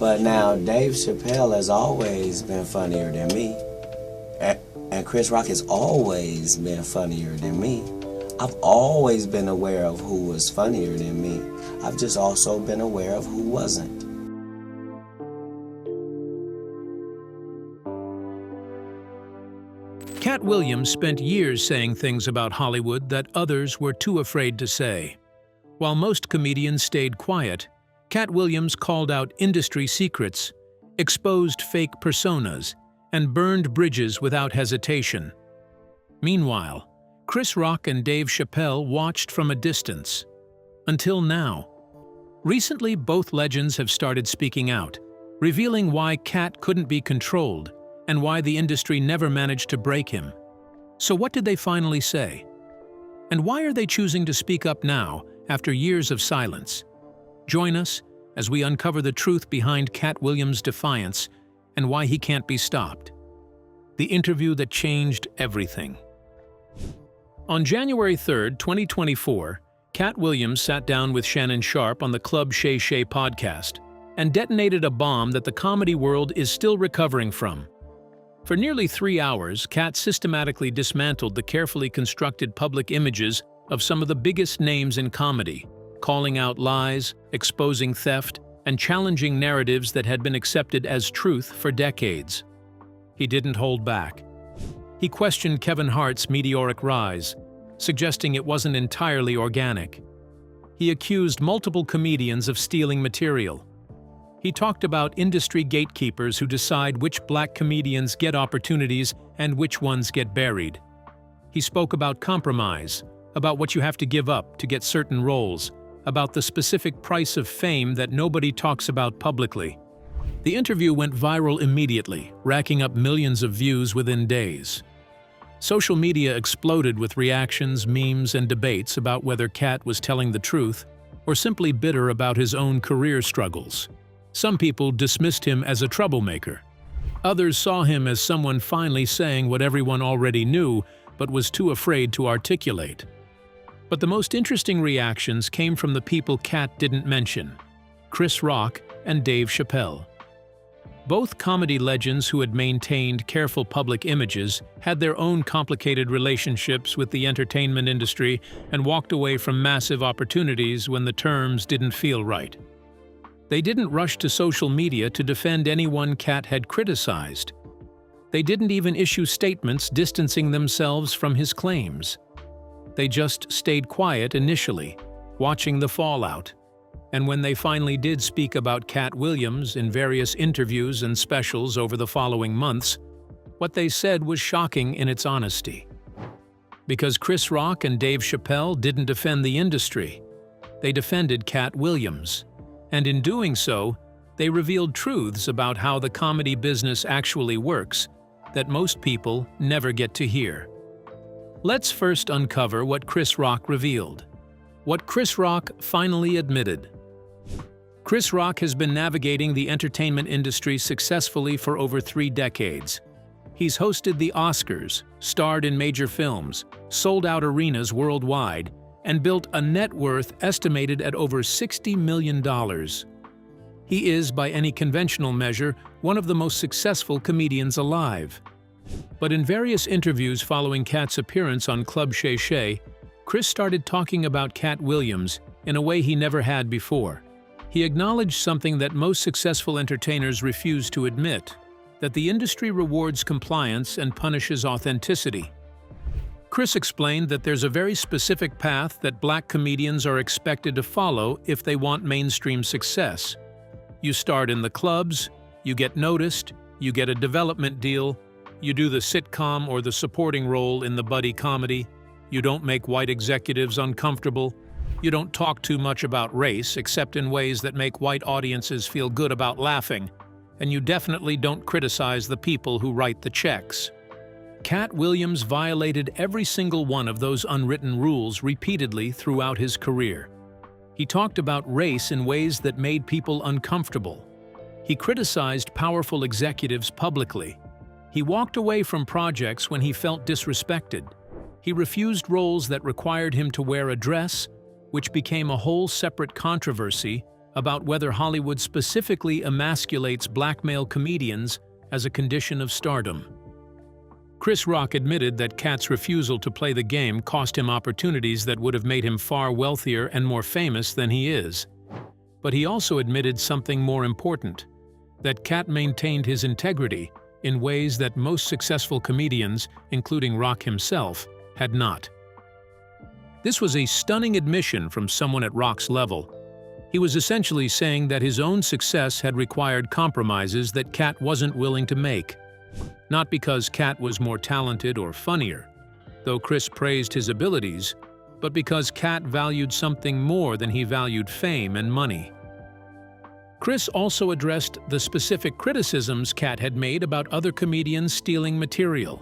But now Dave Chappelle has always been funnier than me. And Chris Rock has always been funnier than me. I've always been aware of who was funnier than me. I've just also been aware of who wasn't. Katt Williams spent years saying things about Hollywood that others were too afraid to say. While most comedians stayed quiet, Katt Williams called out industry secrets, exposed fake personas, and burned bridges without hesitation. Meanwhile, Chris Rock and Dave Chappelle watched from a distance. Until now. Recently, both legends have started speaking out, revealing why Katt couldn't be controlled and why the industry never managed to break him. So what did they finally say? And why are they choosing to speak up now, after years of silence? Join us as we uncover the truth behind Katt Williams' defiance and why he can't be stopped. The interview that changed everything. On January 3, 2024, Katt Williams sat down with Shannon Sharpe on the Club Shay Shay podcast and detonated a bomb that the comedy world is still recovering from. For nearly 3 hours, Katt systematically dismantled the carefully constructed public images of some of the biggest names in comedy, calling out lies, exposing theft, and challenging narratives that had been accepted as truth for decades. He didn't hold back. He questioned Kevin Hart's meteoric rise, suggesting it wasn't entirely organic. He accused multiple comedians of stealing material. He talked about industry gatekeepers who decide which black comedians get opportunities and which ones get buried. He spoke about compromise, about what you have to give up to get certain roles, about the specific price of fame that nobody talks about publicly. The interview went viral immediately, racking up millions of views within days. Social media exploded with reactions, memes, and debates about whether Katt was telling the truth or simply bitter about his own career struggles. Some people dismissed him as a troublemaker. Others saw him as someone finally saying what everyone already knew but was too afraid to articulate. But the most interesting reactions came from the people Katt didn't mention: Chris Rock and Dave Chappelle. Both comedy legends who had maintained careful public images had their own complicated relationships with the entertainment industry and walked away from massive opportunities when the terms didn't feel right. They didn't rush to social media to defend anyone Katt had criticized. They didn't even issue statements distancing themselves from his claims. They just stayed quiet initially, watching the fallout. And when they finally did speak about Katt Williams in various interviews and specials over the following months, what they said was shocking in its honesty. Because Chris Rock and Dave Chappelle didn't defend the industry, they defended Katt Williams. And in doing so, they revealed truths about how the comedy business actually works that most people never get to hear. Let's first uncover what Chris Rock revealed. What Chris Rock finally admitted. Chris Rock has been navigating the entertainment industry successfully for over 3 decades. He's hosted the Oscars, starred in major films, sold out arenas worldwide, and built a net worth estimated at over $60 million. He is, by any conventional measure, one of the most successful comedians alive. But in various interviews following Katt's appearance on Club Shay Shay, Chris started talking about Katt Williams in a way he never had before. He acknowledged something that most successful entertainers refuse to admit, that the industry rewards compliance and punishes authenticity. Chris explained that there's a very specific path that black comedians are expected to follow if they want mainstream success. You start in the clubs, you get noticed, you get a development deal, you do the sitcom or the supporting role in the buddy comedy, you don't make white executives uncomfortable, you don't talk too much about race except in ways that make white audiences feel good about laughing, and you definitely don't criticize the people who write the checks. Katt Williams violated every single one of those unwritten rules repeatedly throughout his career. He talked about race in ways that made people uncomfortable. He criticized powerful executives publicly. He walked away from projects when he felt disrespected. He refused roles that required him to wear a dress, which became a whole separate controversy about whether Hollywood specifically emasculates black male comedians as a condition of stardom. Chris Rock admitted that Katt's refusal to play the game cost him opportunities that would have made him far wealthier and more famous than he is. But he also admitted something more important, that Katt maintained his integrity in ways that most successful comedians, including Rock himself, had not. This was a stunning admission from someone at Rock's level. He was essentially saying that his own success had required compromises that Katt wasn't willing to make. Not because Katt was more talented or funnier, though Chris praised his abilities, but because Katt valued something more than he valued fame and money. Chris also addressed the specific criticisms Katt had made about other comedians stealing material.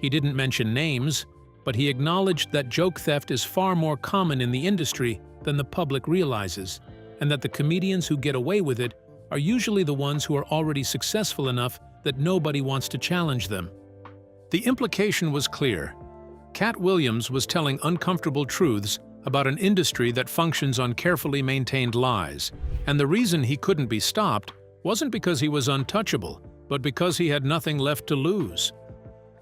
He didn't mention names, but he acknowledged that joke theft is far more common in the industry than the public realizes, and that the comedians who get away with it are usually the ones who are already successful enough that nobody wants to challenge them. The implication was clear. Katt Williams was telling uncomfortable truths about an industry that functions on carefully maintained lies, and the reason he couldn't be stopped wasn't because he was untouchable, but because he had nothing left to lose.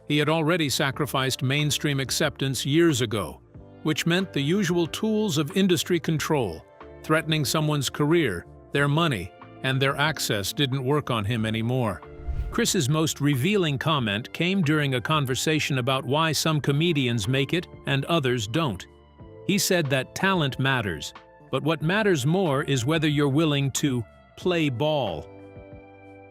He had already sacrificed mainstream acceptance years ago, which meant the usual tools of industry control, threatening someone's career, their money, and their access didn't work on him anymore. Chris's most revealing comment came during a conversation about why some comedians make it and others don't. He said that talent matters, but what matters more is whether you're willing to play ball.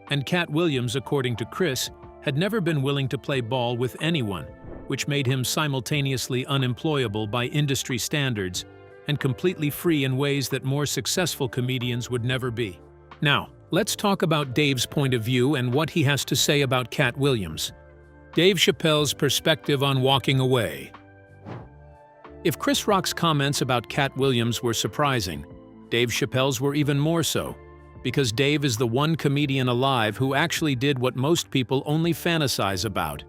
And Katt Williams, according to Chris, had never been willing to play ball with anyone, which made him simultaneously unemployable by industry standards and completely free in ways that more successful comedians would never be. Now, let's talk about Dave's point of view and what he has to say about Katt Williams. Dave Chappelle's perspective on walking away. If Chris Rock's comments about Katt Williams were surprising, Dave Chappelle's were even more so, because Dave is the one comedian alive who actually did what most people only fantasize about.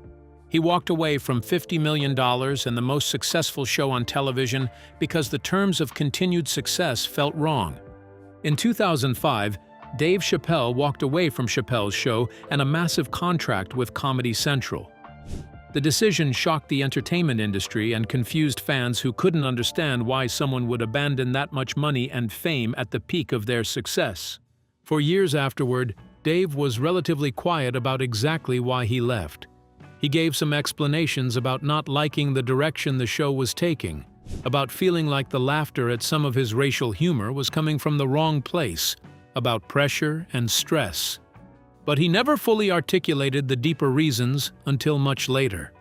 He walked away from $50 million and the most successful show on television because the terms of continued success felt wrong. In 2005, Dave Chappelle walked away from Chappelle's show and a massive contract with Comedy Central. The decision shocked the entertainment industry and confused fans who couldn't understand why someone would abandon that much money and fame at the peak of their success. For years afterward, Dave was relatively quiet about exactly why he left. He gave some explanations about not liking the direction the show was taking, about feeling like the laughter at some of his racial humor was coming from the wrong place, about pressure and stress. But he never fully articulated the deeper reasons until much later.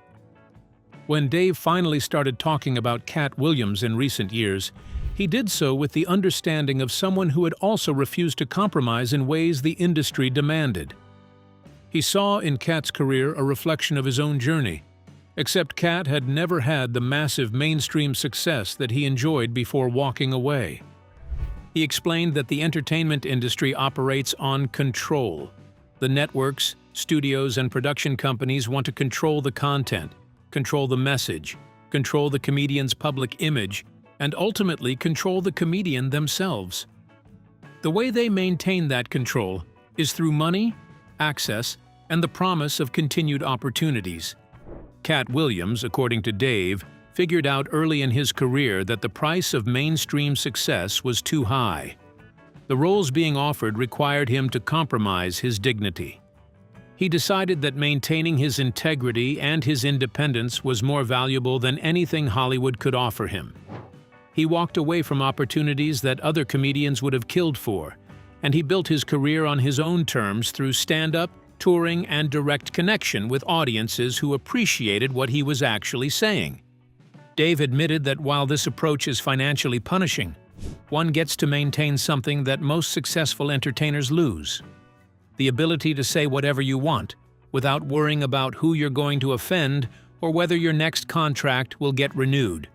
When Dave finally started talking about Katt Williams in recent years, he did so with the understanding of someone who had also refused to compromise in ways the industry demanded. He saw in Katt's career a reflection of his own journey, except Katt had never had the massive mainstream success that he enjoyed before walking away. He explained that the entertainment industry operates on control. The networks, studios, and production companies want to control the content, control the message, control the comedian's public image, and ultimately control the comedian themselves. The way they maintain that control is through money, access, and the promise of continued opportunities. Katt Williams, according to Dave, figured out early in his career that the price of mainstream success was too high. The roles being offered required him to compromise his dignity. He decided that maintaining his integrity and his independence was more valuable than anything Hollywood could offer him. He walked away from opportunities that other comedians would have killed for, and he built his career on his own terms through stand-up, touring, and direct connection with audiences who appreciated what he was actually saying. Dave admitted that while this approach is financially punishing, one gets to maintain something that most successful entertainers lose: the ability to say whatever you want, without worrying about who you're going to offend or whether your next contract will get renewed.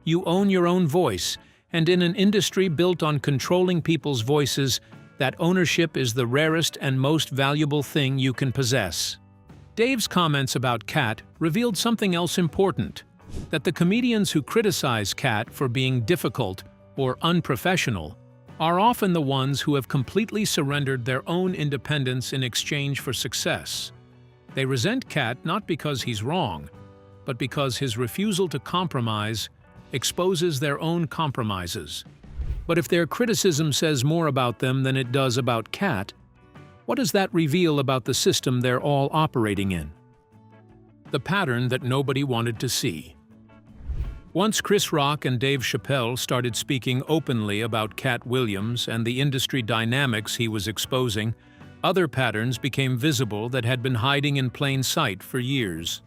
You own your own voice, and in an industry built on controlling people's voices, that ownership is the rarest and most valuable thing you can possess. Dave's comments about Katt revealed something else important: that the comedians who criticize Katt for being difficult or unprofessional are often the ones who have completely surrendered their own independence in exchange for success. They resent Katt not because he's wrong, but because his refusal to compromise exposes their own compromises. But if their criticism says more about them than it does about Katt, what does that reveal about the system they're all operating in? The pattern that nobody wanted to see. Once Chris Rock and Dave Chappelle started speaking openly about Katt Williams and the industry dynamics he was exposing, other patterns became visible that had been hiding in plain sight for years.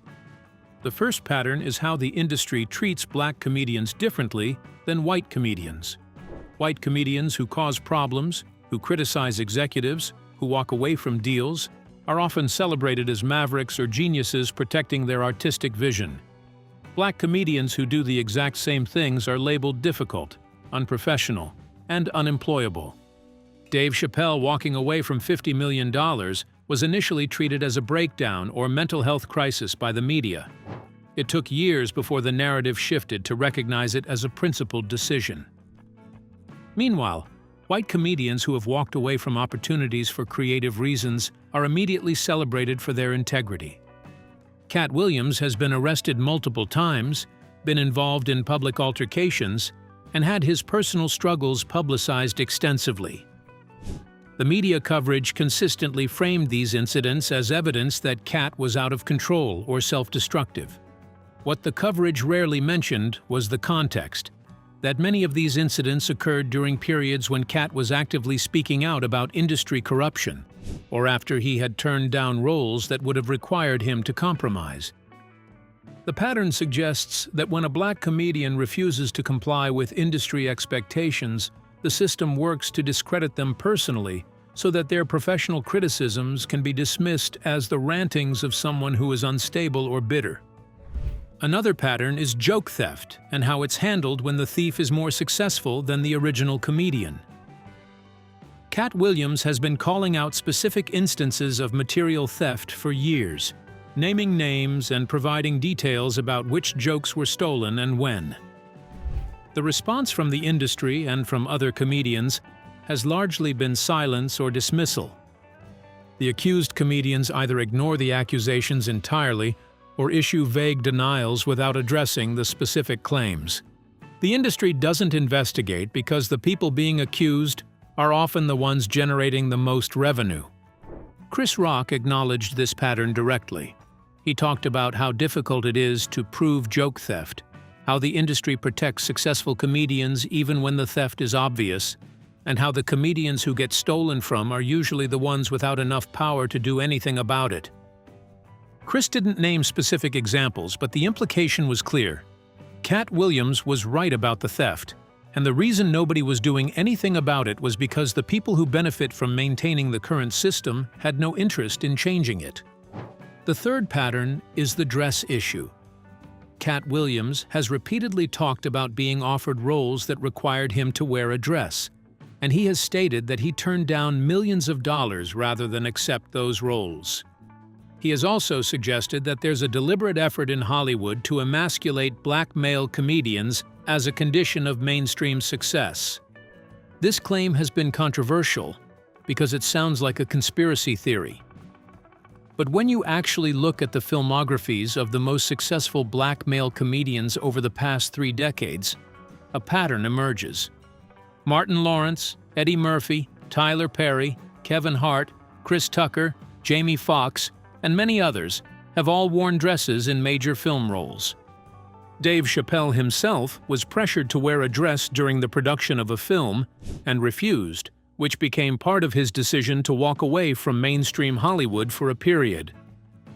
The first pattern is how the industry treats black comedians differently than white comedians. White comedians who cause problems, who criticize executives, who walk away from deals, are often celebrated as mavericks or geniuses protecting their artistic vision. Black comedians who do the exact same things are labeled difficult, unprofessional, and unemployable. Dave Chappelle walking away from $50 million was initially treated as a breakdown or mental health crisis by the media. It took years before the narrative shifted to recognize it as a principled decision. Meanwhile, white comedians who have walked away from opportunities for creative reasons are immediately celebrated for their integrity. Katt Williams has been arrested multiple times, been involved in public altercations, and had his personal struggles publicized extensively. The media coverage consistently framed these incidents as evidence that Katt was out of control or self-destructive. What the coverage rarely mentioned was the context, that many of these incidents occurred during periods when Katt was actively speaking out about industry corruption, or after he had turned down roles that would have required him to compromise. The pattern suggests that when a black comedian refuses to comply with industry expectations, the system works to discredit them personally so that their professional criticisms can be dismissed as the rantings of someone who is unstable or bitter. Another pattern is joke theft and how it's handled when the thief is more successful than the original comedian. Katt Williams has been calling out specific instances of material theft for years, naming names and providing details about which jokes were stolen and when. The response from the industry and from other comedians has largely been silence or dismissal. The accused comedians either ignore the accusations entirely or issue vague denials without addressing the specific claims. The industry doesn't investigate because the people being accused are often the ones generating the most revenue. Chris Rock acknowledged this pattern directly. He talked about how difficult it is to prove joke theft, how the industry protects successful comedians even when the theft is obvious, and how the comedians who get stolen from are usually the ones without enough power to do anything about it. Chris didn't name specific examples, but the implication was clear. Katt Williams was right about the theft, and the reason nobody was doing anything about it was because the people who benefit from maintaining the current system had no interest in changing it. The third pattern is the dress issue. Katt Williams has repeatedly talked about being offered roles that required him to wear a dress, and he has stated that he turned down millions of dollars rather than accept those roles. He has also suggested that there's a deliberate effort in Hollywood to emasculate black male comedians as a condition of mainstream success. This claim has been controversial because it sounds like a conspiracy theory. But when you actually look at the filmographies of the most successful black male comedians over the past 3 decades, a pattern emerges. Martin Lawrence, Eddie Murphy, Tyler Perry, Kevin Hart, Chris Tucker, Jamie Foxx, and many others have all worn dresses in major film roles. Dave Chappelle himself was pressured to wear a dress during the production of a film and refused, which became part of his decision to walk away from mainstream Hollywood for a period.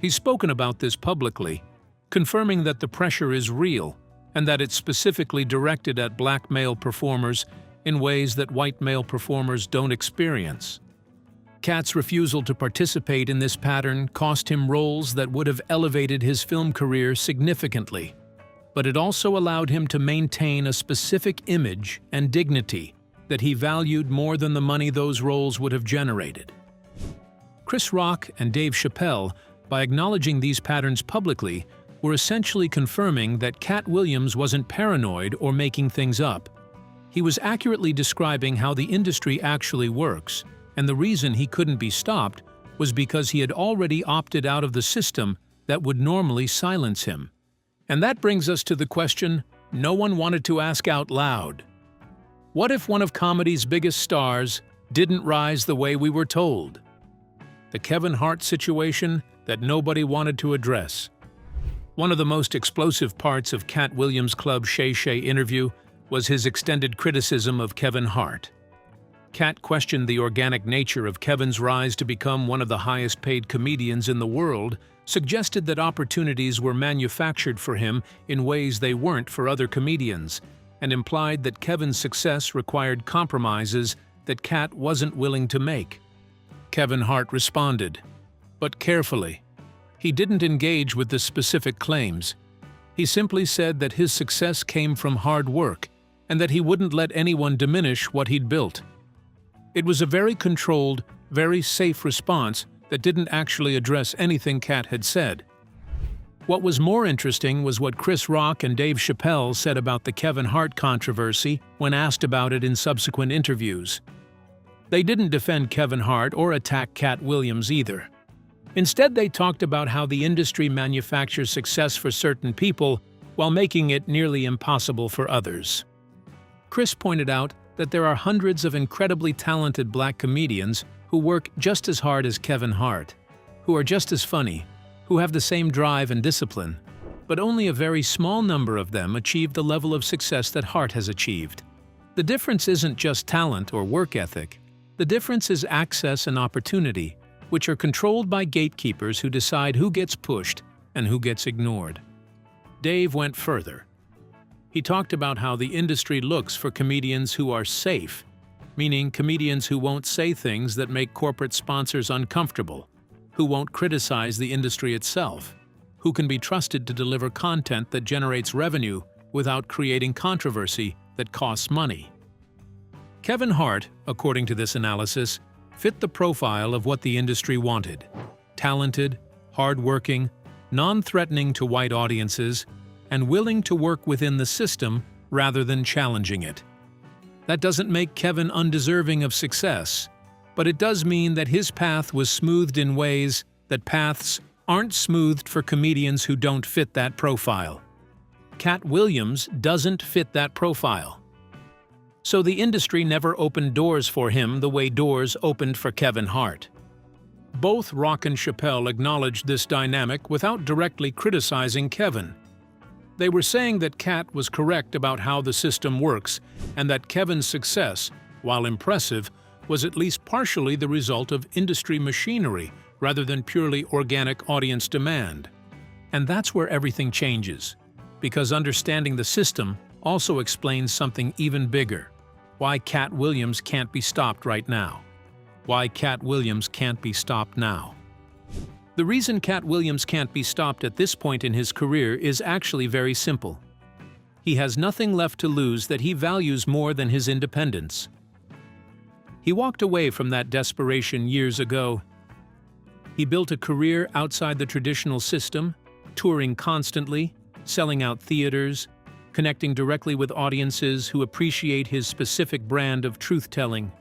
He's spoken about this publicly, confirming that the pressure is real and that it's specifically directed at black male performers in ways that white male performers don't experience. Katt's refusal to participate in this pattern cost him roles that would have elevated his film career significantly, but it also allowed him to maintain a specific image and dignity that he valued more than the money those roles would have generated. Chris Rock and Dave Chappelle, by acknowledging these patterns publicly, were essentially confirming that Katt Williams wasn't paranoid or making things up. He was accurately describing how the industry actually works, and the reason he couldn't be stopped was because he had already opted out of the system that would normally silence him. And that brings us to the question no one wanted to ask out loud. What if one of comedy's biggest stars didn't rise the way we were told? The Kevin Hart situation that nobody wanted to address. One of the most explosive parts of Katt Williams' Club Shay Shay interview was his extended criticism of Kevin Hart. Katt questioned the organic nature of Kevin's rise to become one of the highest-paid comedians in the world, suggested that opportunities were manufactured for him in ways they weren't for other comedians, and implied that Kevin's success required compromises that Katt wasn't willing to make. Kevin Hart responded, but carefully. He didn't engage with the specific claims. He simply said that his success came from hard work and that he wouldn't let anyone diminish what he'd built. It was a very controlled, very safe response that didn't actually address anything Katt had said. What was more interesting was what Rock and Dave Chappelle said about the Kevin Hart controversy when asked about it in subsequent interviews. They didn't defend Kevin Hart or attack Katt Williams either. Instead, they talked about how the industry manufactures success for certain people while making it nearly impossible for others. Chris pointed out that there are hundreds of incredibly talented black comedians who work just as hard as Kevin Hart, who are just as funny, who have the same drive and discipline, but only a very small number of them achieve the level of success that Hart has achieved. The difference isn't just talent or work ethic. The difference is access and opportunity, which are controlled by gatekeepers who decide who gets pushed and who gets ignored. Dave went further. He talked about how the industry looks for comedians who are safe, meaning comedians who won't say things that make corporate sponsors uncomfortable, who won't criticize the industry itself, who can be trusted to deliver content that generates revenue without creating controversy that costs money. Kevin Hart, according to this analysis, fit the profile of what the industry wanted: talented, hard-working, non-threatening to white audiences, and willing to work within the system rather than challenging it. That doesn't make Kevin undeserving of success, but it does mean that his path was smoothed in ways that paths aren't smoothed for comedians who don't fit that profile. Katt Williams doesn't fit that profile. So the industry never opened doors for him the way doors opened for Kevin Hart. Both Rock and Chappelle acknowledged this dynamic without directly criticizing Kevin. They were saying that Katt was correct about how the system works and that Kevin's success, while impressive, was at least partially the result of industry machinery rather than purely organic audience demand. And that's where everything changes, because understanding the system also explains something even bigger: why Katt Williams can't be stopped right now. Why Katt Williams can't be stopped now. The reason Katt Williams can't be stopped at this point in his career is actually very simple. He has nothing left to lose that he values more than his independence. He walked away from that desperation years ago. He built a career outside the traditional system, touring constantly, selling out theaters, connecting directly with audiences who appreciate his specific brand of truth-telling.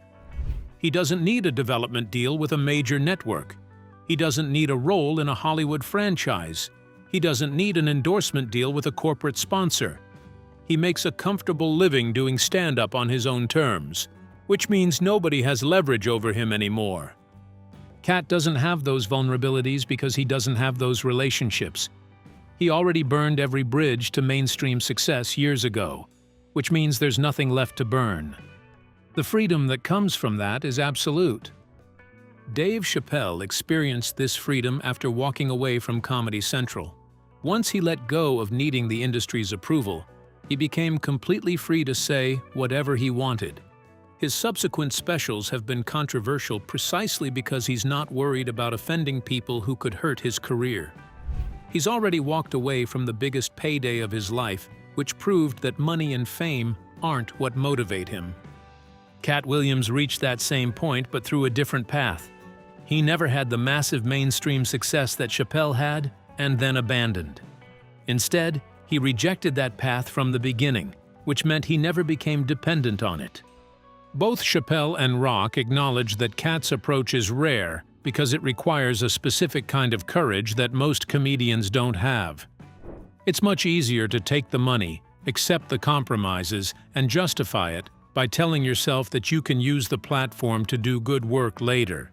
He doesn't need a development deal with a major network. He doesn't need a role in a Hollywood franchise. He doesn't need an endorsement deal with a corporate sponsor. He makes a comfortable living doing stand-up on his own terms, which means nobody has leverage over him anymore. Katt doesn't have those vulnerabilities because he doesn't have those relationships. He already burned every bridge to mainstream success years ago, which means there's nothing left to burn. The freedom that comes from that is absolute. Dave Chappelle experienced this freedom after walking away from Comedy Central. Once he let go of needing the industry's approval, he became completely free to say whatever he wanted. His subsequent specials have been controversial precisely because he's not worried about offending people who could hurt his career. He's already walked away from the biggest payday of his life, which proved that money and fame aren't what motivate him. Katt Williams reached that same point, but through a different path. He never had the massive mainstream success that Chappelle had and then abandoned. Instead, he rejected that path from the beginning, which meant he never became dependent on it. Both Chappelle and Rock acknowledge that Katt's approach is rare because it requires a specific kind of courage that most comedians don't have. It's much easier to take the money, accept the compromises, and justify it by telling yourself that you can use the platform to do good work later.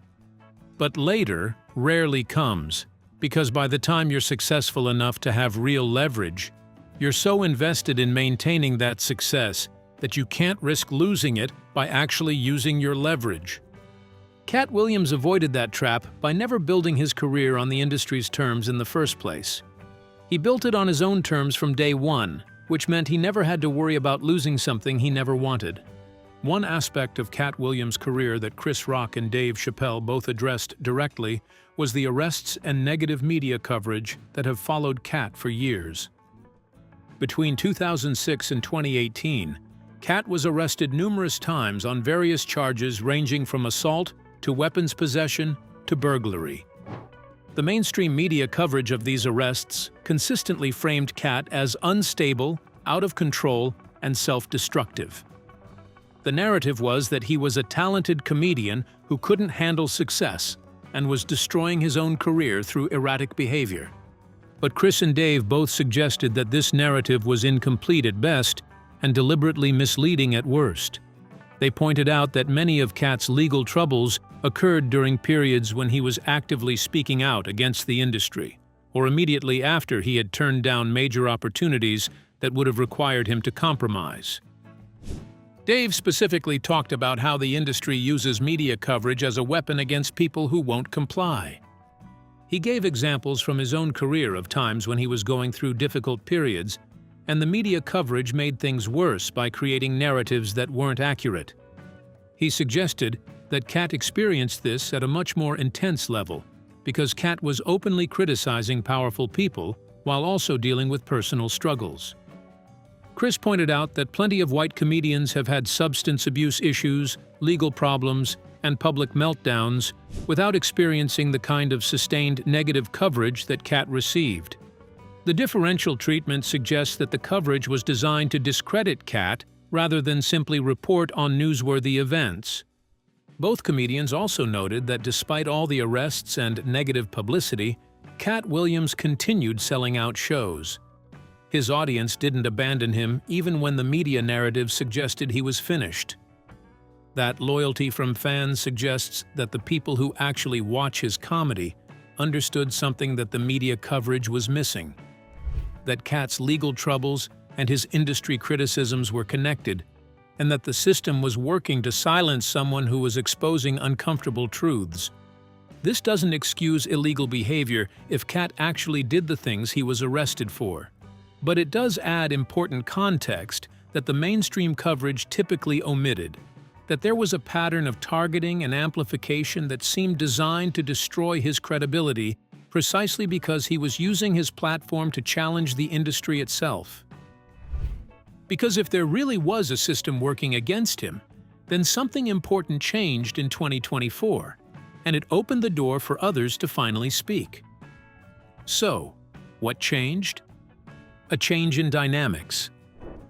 But later rarely comes, because by the time you're successful enough to have real leverage, you're so invested in maintaining that success that you can't risk losing it by actually using your leverage. Katt Williams avoided that trap by never building his career on the industry's terms in the first place. He built it on his own terms from day one, which meant he never had to worry about losing something he never wanted. One aspect of Katt Williams' career that Chris Rock and Dave Chappelle both addressed directly was the arrests and negative media coverage that have followed Katt for years. Between 2006 and 2018, Katt was arrested numerous times on various charges ranging from assault to weapons possession to burglary. The mainstream media coverage of these arrests consistently framed Katt as unstable, out of control, and self-destructive. The narrative was that he was a talented comedian who couldn't handle success and was destroying his own career through erratic behavior. But Chris and Dave both suggested that this narrative was incomplete at best and deliberately misleading at worst. They pointed out that many of Katt's legal troubles occurred during periods when he was actively speaking out against the industry, or immediately after he had turned down major opportunities that would have required him to compromise. Dave specifically talked about how the industry uses media coverage as a weapon against people who won't comply. He gave examples from his own career of times when he was going through difficult periods, and the media coverage made things worse by creating narratives that weren't accurate. He suggested that Katt experienced this at a much more intense level, because Katt was openly criticizing powerful people while also dealing with personal struggles. Chris pointed out that plenty of white comedians have had substance abuse issues, legal problems, and public meltdowns without experiencing the kind of sustained negative coverage that Katt received. The differential treatment suggests that the coverage was designed to discredit Katt rather than simply report on newsworthy events. Both comedians also noted that despite all the arrests and negative publicity, Katt Williams continued selling out shows. His audience didn't abandon him even when the media narrative suggested he was finished. That loyalty from fans suggests that the people who actually watch his comedy understood something that the media coverage was missing. That Katt's legal troubles and his industry criticisms were connected, and that the system was working to silence someone who was exposing uncomfortable truths. This doesn't excuse illegal behavior if Katt actually did the things he was arrested for. But it does add important context that the mainstream coverage typically omitted, that there was a pattern of targeting and amplification that seemed designed to destroy his credibility precisely because he was using his platform to challenge the industry itself. Because if there really was a system working against him, then something important changed in 2024, and it opened the door for others to finally speak. So, what changed? A change in dynamics.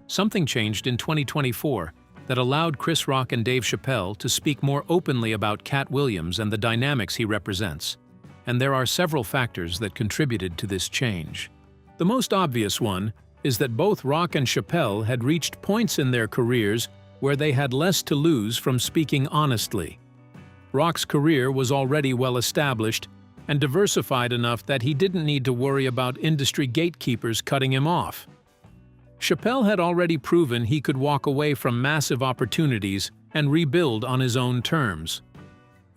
Something changed in 2024 that allowed Chris Rock and Dave Chappelle to speak more openly about Katt Williams and the dynamics he represents. And there are several factors that contributed to this change. The most obvious one is that both Rock and Chappelle had reached points in their careers where they had less to lose from speaking honestly. Rock's career was already well established and diversified enough that he didn't need to worry about industry gatekeepers cutting him off. Chappelle had already proven he could walk away from massive opportunities and rebuild on his own terms.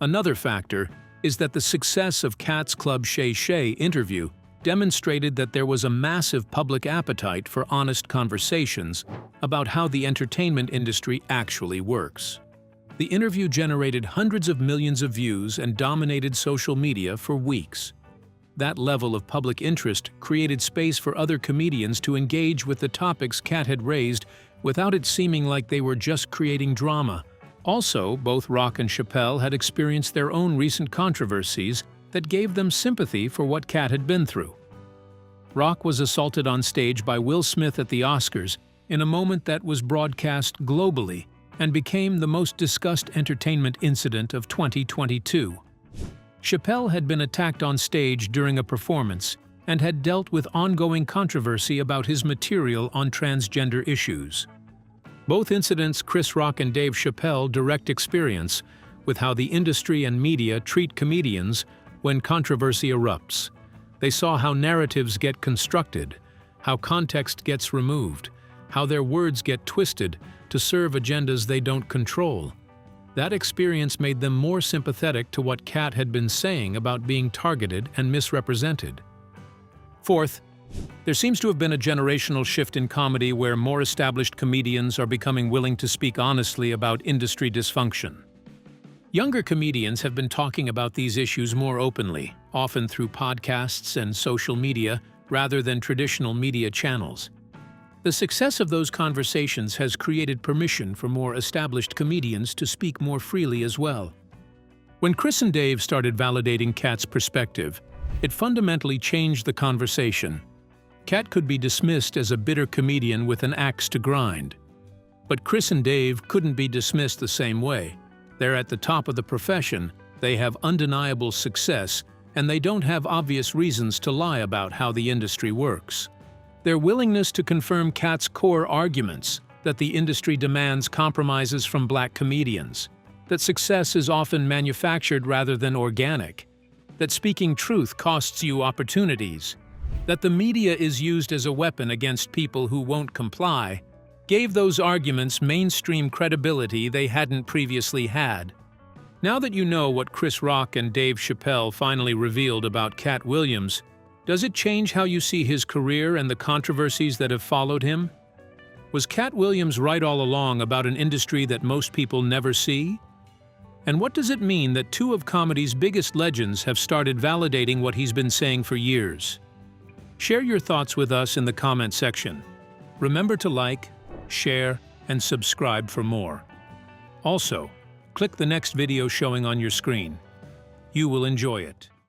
Another factor is that the success of Katt's Club Shay Shay interview demonstrated that there was a massive public appetite for honest conversations about how the entertainment industry actually works. The interview generated hundreds of millions of views and dominated social media for weeks. That level of public interest created space for other comedians to engage with the topics Katt had raised without it seeming like they were just creating drama. Also, both Rock and Chappelle had experienced their own recent controversies that gave them sympathy for what Katt had been through. Rock was assaulted on stage by Will Smith at the Oscars, in a moment that was broadcast globally and became the most discussed entertainment incident of 2022. Chappelle had been attacked on stage during a performance and had dealt with ongoing controversy about his material on transgender issues. Both incidents Chris Rock and Dave Chappelle direct experience with how the industry and media treat comedians when controversy erupts. They saw how narratives get constructed, how context gets removed, how their words get twisted to serve agendas they don't control. That experience made them more sympathetic to what Katt had been saying about being targeted and misrepresented. Fourth, there seems to have been a generational shift in comedy where more established comedians are becoming willing to speak honestly about industry dysfunction. Younger comedians have been talking about these issues more openly, often through podcasts and social media rather than traditional media channels. The success of those conversations has created permission for more established comedians to speak more freely as well. When Chris and Dave started validating Katt's perspective, it fundamentally changed the conversation. Katt could be dismissed as a bitter comedian with an axe to grind. But Chris and Dave couldn't be dismissed the same way. They're at the top of the profession, they have undeniable success, and they don't have obvious reasons to lie about how the industry works. Their willingness to confirm Katt's core arguments, that the industry demands compromises from black comedians, that success is often manufactured rather than organic, that speaking truth costs you opportunities, that the media is used as a weapon against people who won't comply, gave those arguments mainstream credibility they hadn't previously had. Now that you know what Chris Rock and Dave Chappelle finally revealed about Katt Williams, does it change how you see his career and the controversies that have followed him? Was Katt Williams right all along about an industry that most people never see? And what does it mean that two of comedy's biggest legends have started validating what he's been saying for years? Share your thoughts with us in the comment section. Remember to like, share, and subscribe for more. Also, click the next video showing on your screen. You will enjoy it.